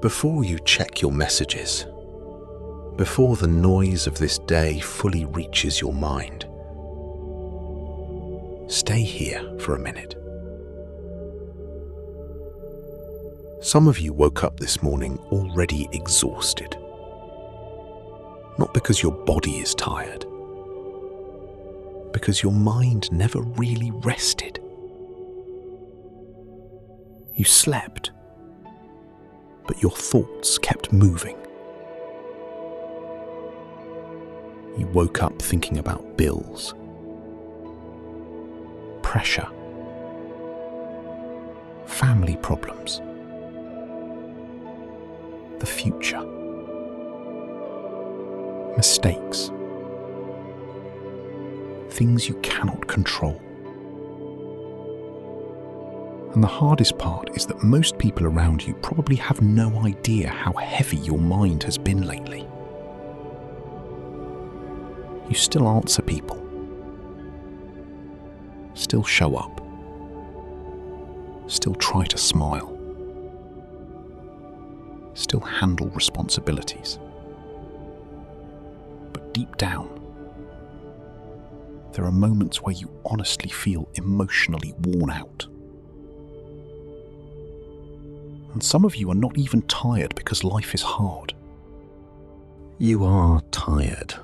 Before you check your messages, before the noise of this day fully reaches your mind, stay here for a minute. Some of you woke up this morning already exhausted. Not because your body is tired, because your mind never really rested. You slept, but your thoughts kept moving. You woke up thinking about bills, pressure, family problems, the future, mistakes, things you cannot control. And the hardest part is that most people around you probably have no idea how heavy your mind has been lately. You still answer people, still show up, still try to smile, still handle responsibilities. But deep down, there are moments where you honestly feel emotionally worn out. And some of you are not even tired because life is hard. You are tired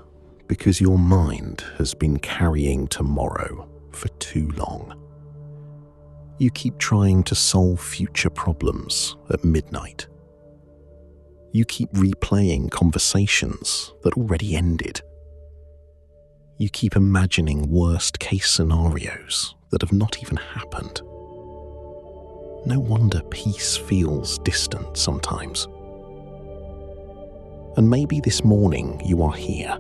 because your mind has been carrying tomorrow for too long. You keep trying to solve future problems at midnight. You keep replaying conversations that already ended. You keep imagining worst-case scenarios that have not even happened. No wonder peace feels distant sometimes. And maybe this morning you are here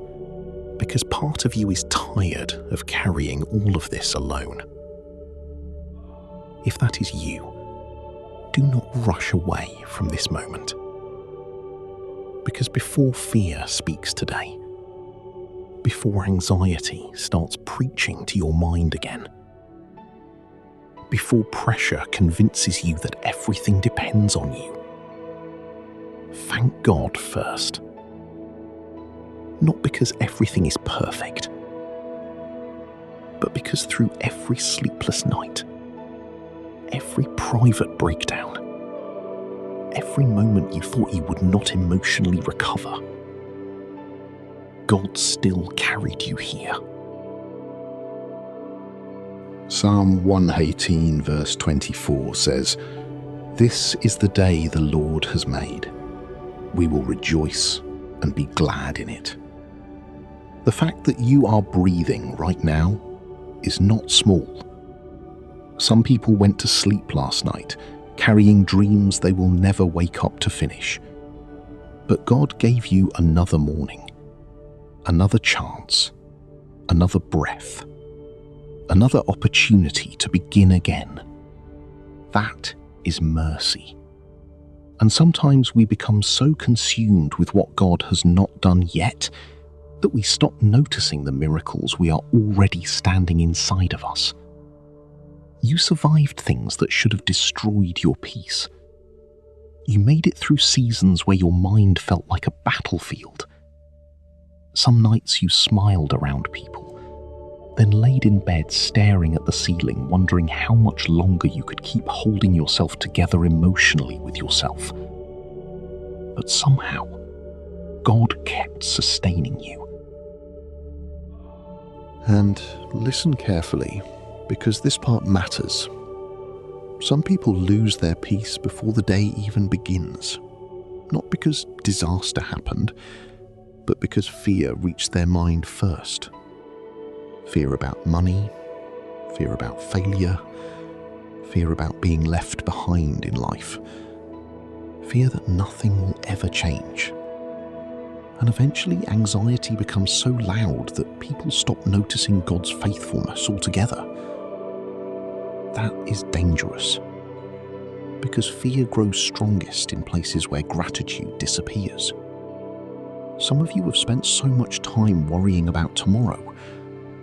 because part of you is tired of carrying all of this alone. If that is you, do not rush away from this moment. Because before fear speaks today, before anxiety starts preaching to your mind again, before pressure convinces you that everything depends on you, thank God first. Not because everything is perfect, but because through every sleepless night, every private breakdown, every moment you thought you would not emotionally recover, God still carried you here. Psalm 118 verse 24 says, "This is the day the Lord has made. We will rejoice and be glad in it." The fact that you are breathing right now is not small. Some people went to sleep last night, carrying dreams they will never wake up to finish. But God gave you another morning, another chance, another breath, another opportunity to begin again. That is mercy. And sometimes we become so consumed with what God has not done yet that we stop noticing the miracles we are already standing inside of us. You survived things that should have destroyed your peace. You made it through seasons where your mind felt like a battlefield. Some nights you smiled around people, then laid in bed staring at the ceiling, wondering how much longer you could keep holding yourself together emotionally with yourself. But somehow, God kept sustaining you. And listen carefully, because this part matters. Some people lose their peace before the day even begins. Not because disaster happened, but because fear reached their mind first. Fear about money, fear about failure, fear about being left behind in life, fear that nothing will ever change. And eventually anxiety becomes so loud that people stop noticing God's faithfulness altogether. That is dangerous, because fear grows strongest in places where gratitude disappears. Some of you have spent so much time worrying about tomorrow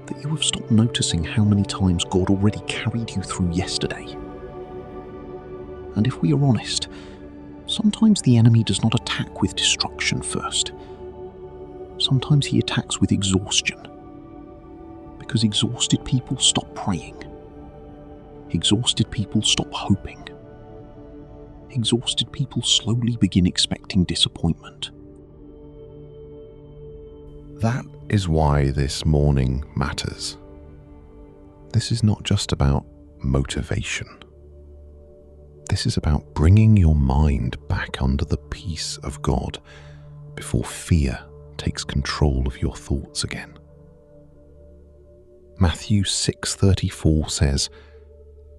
that you have stopped noticing how many times God already carried you through yesterday. And if we are honest, Sometimes the enemy does not attack with destruction first. Sometimes he attacks with exhaustion. Because exhausted people stop praying. Exhausted people stop hoping. Exhausted people slowly begin expecting disappointment. That is why this morning matters. This is not just about motivation. This is about bringing your mind back under the peace of God before fear takes control of your thoughts again. Matthew 6:34 says,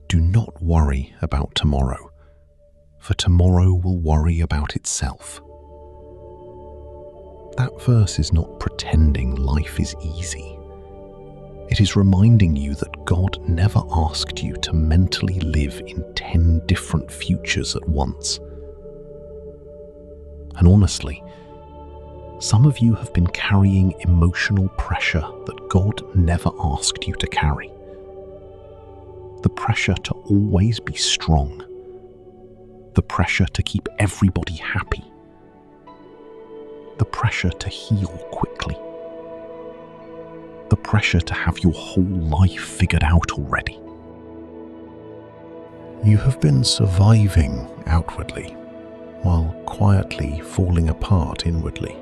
"Do not worry about tomorrow, for tomorrow will worry about itself." That verse is not pretending life is easy. It is reminding you that God never asked you to mentally live in 10 different futures at once. And honestly, some of you have been carrying emotional pressure that God never asked you to carry. The pressure to always be strong. The pressure to keep everybody happy. The pressure to heal quickly. The pressure to have your whole life figured out already. You have been surviving outwardly while quietly falling apart inwardly.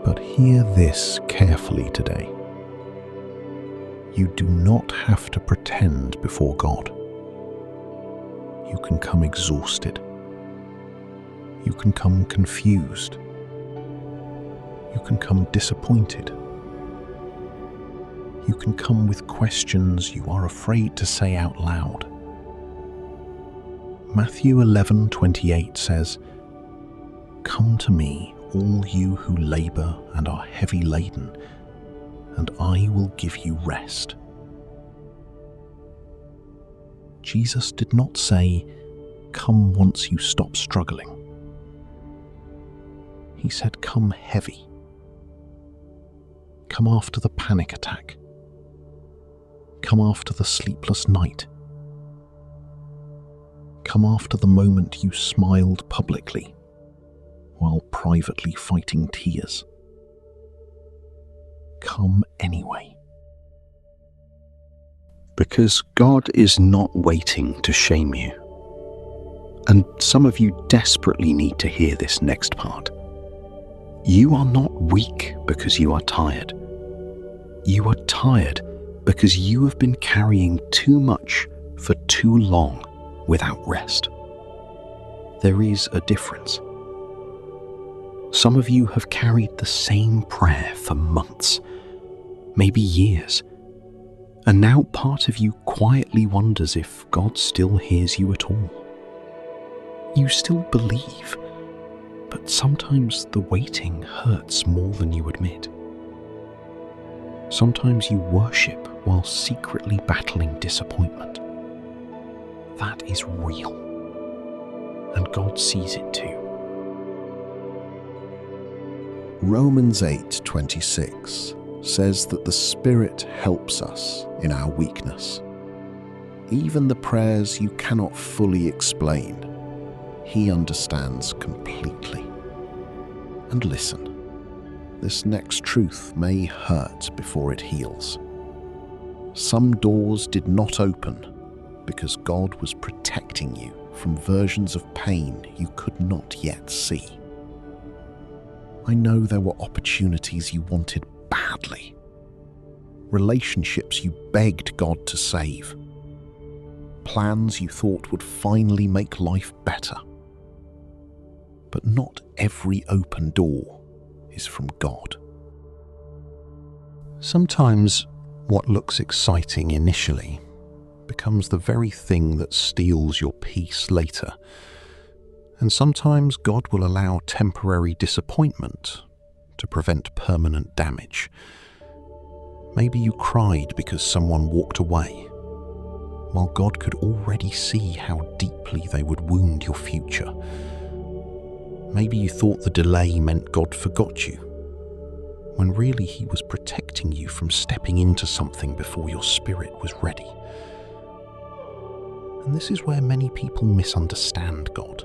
But hear this carefully today. You do not have to pretend before God. You can come exhausted. You can come confused. You can come disappointed. You can come with questions you are afraid to say out loud. Matthew 11:28 says, "Come to me, all you who labor and are heavy laden, and I will give you rest." Jesus did not say, "Come once you stop struggling." He said, "Come heavy. Come after the panic attack. Come after the sleepless night. Come after the moment you smiled publicly while privately fighting tears. Come anyway." Because God is not waiting to shame you. And some of you desperately need to hear this next part. You are not weak because you are tired. You are tired because you have been carrying too much for too long without rest. There is a difference. Some of you have carried the same prayer for months, maybe years, and now part of you quietly wonders if God still hears you at all. You still believe, but sometimes the waiting hurts more than you admit. Sometimes you worship while secretly battling disappointment. That is real, and God sees it too. Romans 8:26 says that the Spirit helps us in our weakness. Even the prayers you cannot fully explain, He understands completely. And listen, this next truth may hurt before it heals. Some doors did not open because God was protecting you from versions of pain you could not yet see. I know there were opportunities you wanted badly, relationships you begged God to save, plans you thought would finally make life better. But not every open door is from God. Sometimes what looks exciting initially becomes the very thing that steals your peace later. And sometimes God will allow temporary disappointment to prevent permanent damage. Maybe you cried because someone walked away, while God could already see how deeply they would wound your future. Maybe you thought the delay meant God forgot you, when really He was protecting you from stepping into something before your spirit was ready. And this is where many people misunderstand God.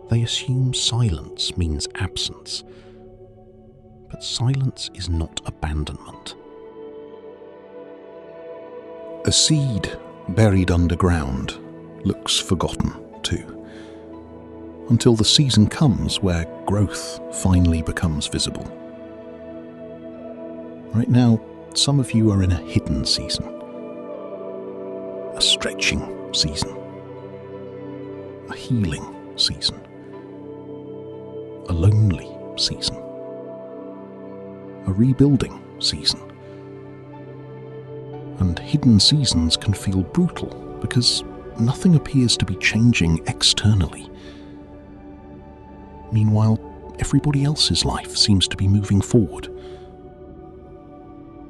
They assume silence means absence. But silence is not abandonment. A seed buried underground looks forgotten too, until the season comes where growth finally becomes visible. Right now, some of you are in a hidden season, a stretching season, a healing season, a lonely season, a rebuilding season. And hidden seasons can feel brutal because nothing appears to be changing externally. Meanwhile, everybody else's life seems to be moving forward.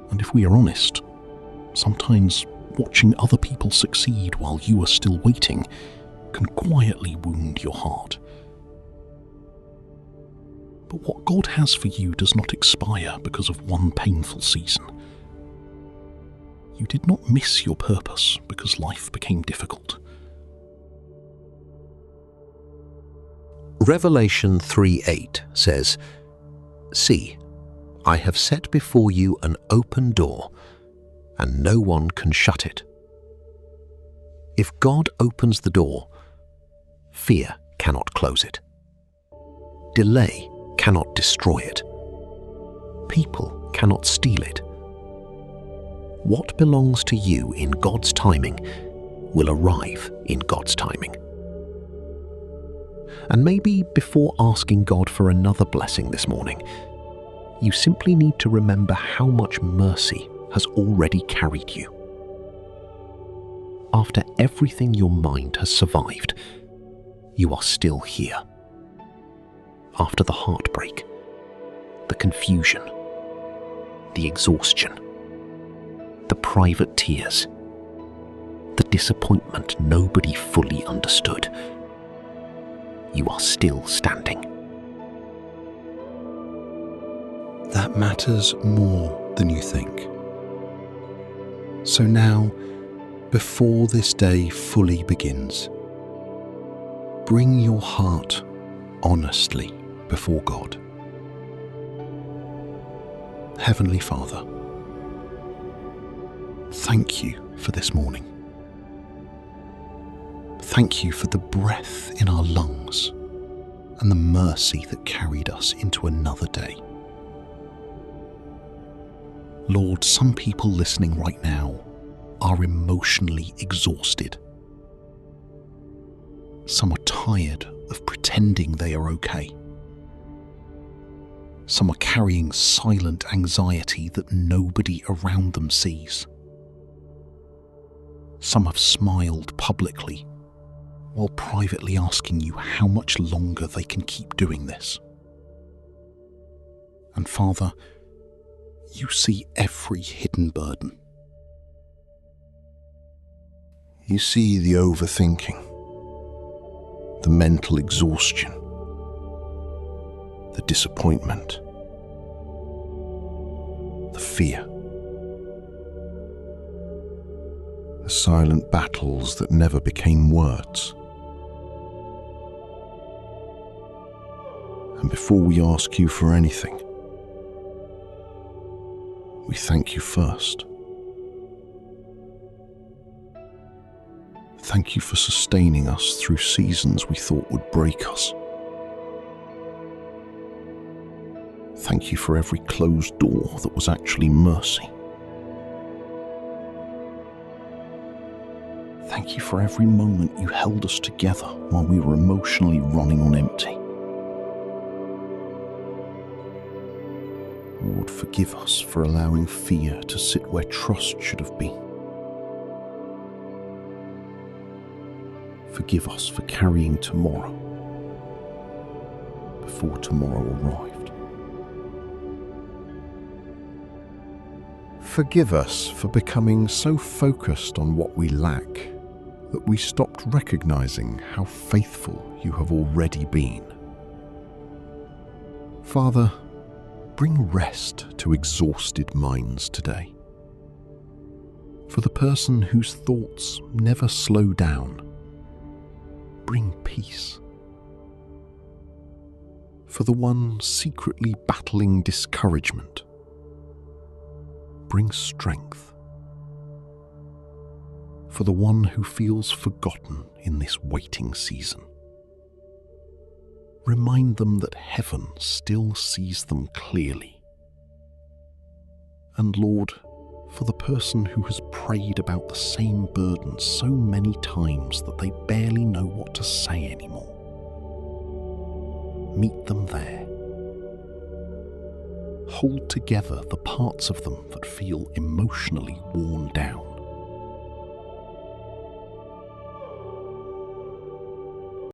And if we are honest, sometimes watching other people succeed while you are still waiting can quietly wound your heart. But what God has for you does not expire because of one painful season. You did not miss your purpose because life became difficult. Revelation 3:8 says, "See, I have set before you an open door, and no one can shut it." If God opens the door, fear cannot close it. Delay cannot destroy it. People cannot steal it. What belongs to you in God's timing will arrive in God's timing. And maybe before asking God for another blessing this morning, you simply need to remember how much mercy has already carried you. After everything your mind has survived, you are still here. After the heartbreak, the confusion, the exhaustion, the private tears, the disappointment nobody fully understood, you are still standing. That matters more than you think. So now, before this day fully begins, bring your heart honestly before God. Heavenly Father, thank you for this morning. Thank you for the breath in our lungs and the mercy that carried us into another day. Lord, some people listening right now are emotionally exhausted. Some are tired of pretending they are okay. Some are carrying silent anxiety that nobody around them sees. Some have smiled publicly while privately asking you how much longer they can keep doing this. And Father, you see every hidden burden. You see the overthinking, the mental exhaustion, the disappointment, the fear, the silent battles that never became words. And before we ask you for anything, we thank you first. Thank you for sustaining us through seasons we thought would break us. Thank you for every closed door that was actually mercy. Thank you for every moment you held us together while we were emotionally running on empty. Lord, forgive us for allowing fear to sit where trust should have been. Forgive us for carrying tomorrow before tomorrow arrived. Forgive us for becoming so focused on what we lack that we stopped recognizing how faithful you have already been. Father, bring rest to exhausted minds today. For the person whose thoughts never slow down, bring peace. For the one secretly battling discouragement, bring strength. For the one who feels forgotten in this waiting season, remind them that heaven still sees them clearly. And Lord, for the person who has prayed about the same burden so many times that they barely know what to say anymore, meet them there. Hold together the parts of them that feel emotionally worn down.